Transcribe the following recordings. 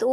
2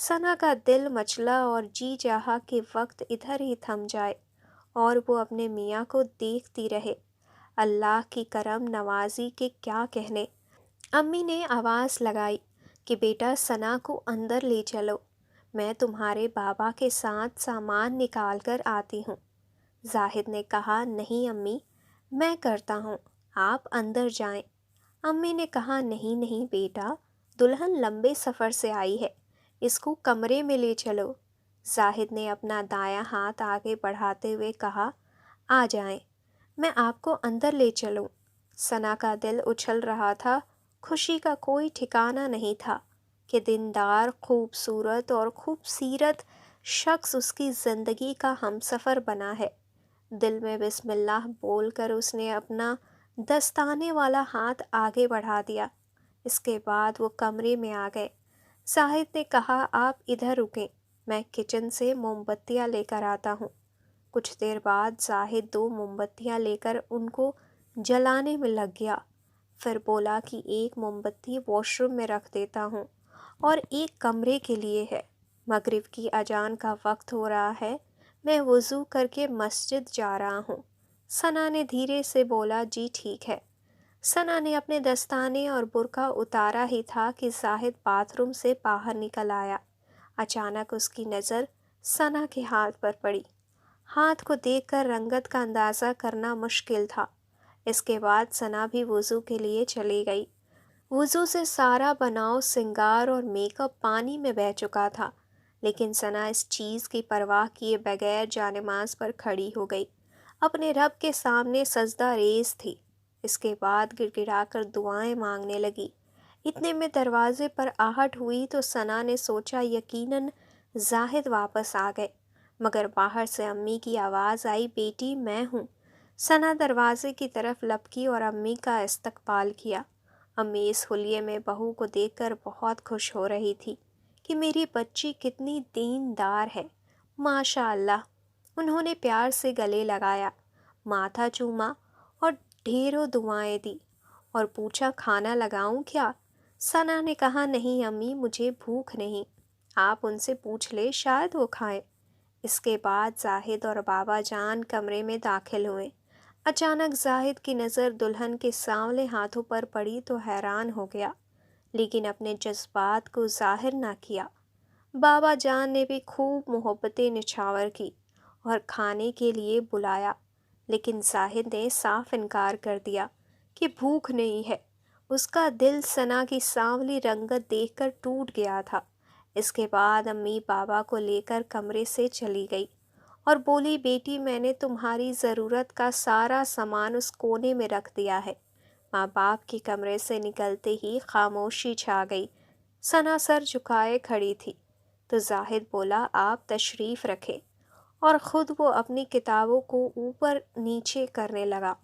ثنا کا دل مچلا اور جی چاہا کہ وقت ادھر ہی تھم جائے اور وہ اپنے میاں کو دیکھتی رہے۔ اللہ کی کرم نوازی کے کیا کہنے۔ امی نے آواز لگائی کہ بیٹا ثنا کو اندر لے چلو، میں تمہارے بابا کے ساتھ سامان نکال کر آتی ہوں۔ زاہد نے کہا نہیں امی، میں کرتا ہوں، آپ اندر جائیں۔ امی نے کہا نہیں نہیں بیٹا، دلہن لمبے سفر سے آئی ہے، اس کو کمرے میں لے چلو۔ زاہد نے اپنا دایاں ہاتھ آگے بڑھاتے ہوئے کہا آ جائیں، میں آپ کو اندر لے چلوں۔ ثنا کا دل اچھل رہا تھا، خوشی کا کوئی ٹھکانہ نہیں تھا کہ دیندار، خوبصورت اور خوبصیرت شخص اس کی زندگی کا ہمسفر بنا ہے۔ دل میں بسم اللہ بول کر اس نے اپنا دستانے والا ہاتھ آگے بڑھا دیا۔ اس کے بعد وہ کمرے میں آ گئے۔ زاہد نے کہا آپ ادھر رکیں، میں کچن سے موم بتیاں لے کر آتا ہوں۔ کچھ دیر بعد زاہد 2 موم بتیاں لے کر ان کو جلانے میں لگ گیا، پھر بولا کہ ایک موم بتی واش روم میں رکھ دیتا ہوں اور ایک کمرے کے لیے ہے، مغرب کی اذان کا وقت ہو رہا ہے، میں وضو کر کے مسجد جا رہا ہوں۔ ثنا نے دھیرے سے بولا جی ٹھیک ہے۔ ثنا نے اپنے دستانے اور برقع اتارا ہی تھا کہ زاہد باتھ روم سے باہر نکل آیا۔ اچانک اس کی نظر ثنا کے ہاتھ پر پڑی۔ ہاتھ کو دیکھ کر رنگت کا اندازہ کرنا مشکل تھا۔ اس کے بعد ثنا بھی وضو کے لیے چلی گئی۔ وضو سے سارا بناؤ، سنگار اور میک اپ پانی میں بہہ چکا تھا، لیکن ثنا اس چیز کی پرواہ کیے بغیر جانماز پر کھڑی ہو گئی، اپنے رب کے سامنے سجدہ ریز تھی۔ اس کے بعد گڑ گڑا کر دعائیں مانگنے لگی۔ اتنے میں دروازے پر آہٹ ہوئی تو ثنا نے سوچا یقیناً زاہد واپس آ گئے، مگر باہر سے امی کی آواز آئی بیٹی میں ہوں۔ ثنا دروازے کی طرف لپکی اور امی کا استقبال کیا۔ امی اس حلیے میں بہو کو دیکھ کر بہت خوش ہو رہی تھی کہ میری بچی کتنی دیندار ہے، ماشاء اللہ۔ انہوں نے پیار سے گلے لگایا، ماتھا چوما اور ڈھیروں دعائیں دی اور پوچھا کھانا لگاؤں کیا؟ ثنا نے کہا نہیں امی، مجھے بھوک نہیں، آپ ان سے پوچھ لے شاید وہ کھائیں۔ اس کے بعد زاہد اور بابا جان کمرے میں داخل ہوئے۔ اچانک زاہد کی نظر دلہن کے سانولے ہاتھوں پر پڑی تو حیران ہو گیا، لیکن اپنے جذبات کو ظاہر نہ کیا۔ بابا جان نے بھی خوب محبتیں نچھاور کی اور کھانے کے لیے بلایا، لیکن زاہد نے صاف انکار کر دیا کہ بھوک نہیں ہے۔ اس کا دل ثنا کی سانولی رنگت دیکھ کر ٹوٹ گیا تھا۔ اس کے بعد امی بابا کو لے کر کمرے سے چلی گئی اور بولی بیٹی میں نے تمہاری ضرورت کا سارا سامان اس کونے میں رکھ دیا ہے۔ ماں باپ کے کمرے سے نکلتے ہی خاموشی چھا گئی۔ ثنا سر جھکائے کھڑی تھی تو زاہد بولا آپ تشریف رکھے، اور خود وہ اپنی کتابوں کو اوپر نیچے کرنے لگا۔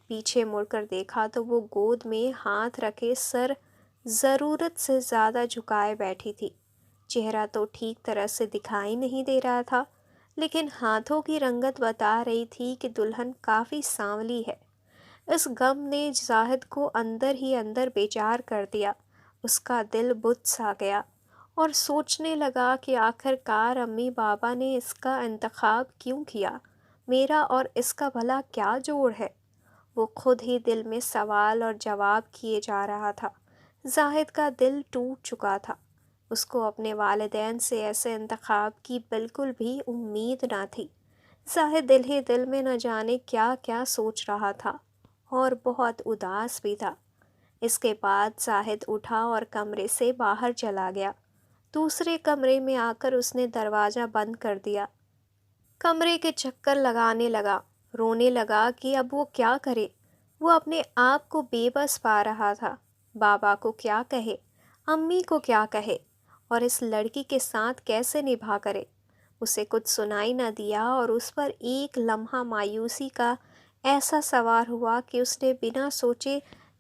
پیچھے مڑ کر دیکھا تو وہ گود میں ہاتھ رکھے سر ضرورت سے زیادہ جھکائے بیٹھی تھی۔ چہرہ تو ٹھیک طرح سے دکھائی نہیں دے رہا تھا، لیکن ہاتھوں کی رنگت بتا رہی تھی کہ دلہن کافی سانولی ہے۔ اس غم نے زاہد کو اندر ہی اندر بیچار کر دیا۔ اس کا دل بت سا گیا اور سوچنے لگا کہ آخر کار امی بابا نے اس کا انتخاب کیوں کیا، میرا اور اس کا بھلا کیا جوڑ ہے؟ وہ خود ہی دل میں سوال اور جواب کیے جا رہا تھا۔ زاہد کا دل ٹوٹ چکا تھا، اس کو اپنے والدین سے ایسے انتخاب کی بالکل بھی امید نہ تھی۔ زاہد دل ہی دل میں نہ جانے کیا کیا سوچ رہا تھا اور بہت اداس بھی تھا۔ اس کے بعد زاہد اٹھا اور کمرے سے باہر چلا گیا۔ دوسرے کمرے میں آ کر اس نے دروازہ بند کر دیا۔ کمرے کے چکر لگانے لگا، رونے لگا کہ اب وہ کیا کرے۔ وہ اپنے آپ کو بے بس پا رہا تھا۔ بابا کو کیا کہے، امی کو کیا کہے، اور اس لڑکی کے ساتھ کیسے نبھا کرے۔ اسے کچھ سنائی نہ دیا اور اس پر ایک لمحہ مایوسی کا ایسا سوار ہوا کہ اس نے بنا سوچے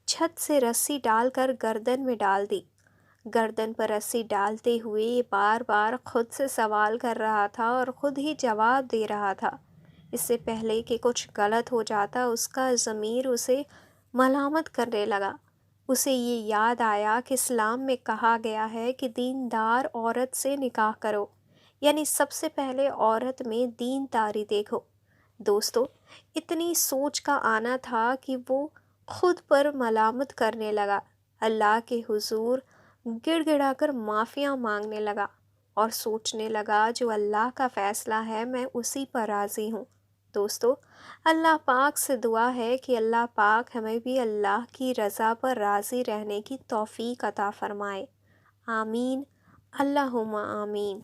چھت سے رسی ڈال کر گردن میں ڈال دی۔ گردن پر رسی ڈالتے ہوئے بار بار خود سے سوال کر رہا تھا اور خود ہی جواب دے رہا تھا۔ اس سے پہلے کہ کچھ غلط ہو جاتا اس کا ضمیر اسے ملامت کرنے لگا۔ اسے یہ یاد آیا کہ اسلام میں کہا گیا ہے کہ دیندار عورت سے نکاح کرو، یعنی سب سے پہلے عورت میں دین داری دیکھو۔ دوستو، اتنی سوچ کا آنا تھا کہ وہ خود پر ملامت کرنے لگا، اللہ کے حضور گڑ گڑا کر معافیاں مانگنے لگا اور سوچنے لگا جو اللہ کا فیصلہ ہے میں اسی پر راضی ہوں۔ دوستو، اللہ پاک سے دعا ہے کہ اللہ پاک ہمیں بھی اللہ کی رضا پر راضی رہنے کی توفیق عطا فرمائے۔ آمین، اللہم آمین۔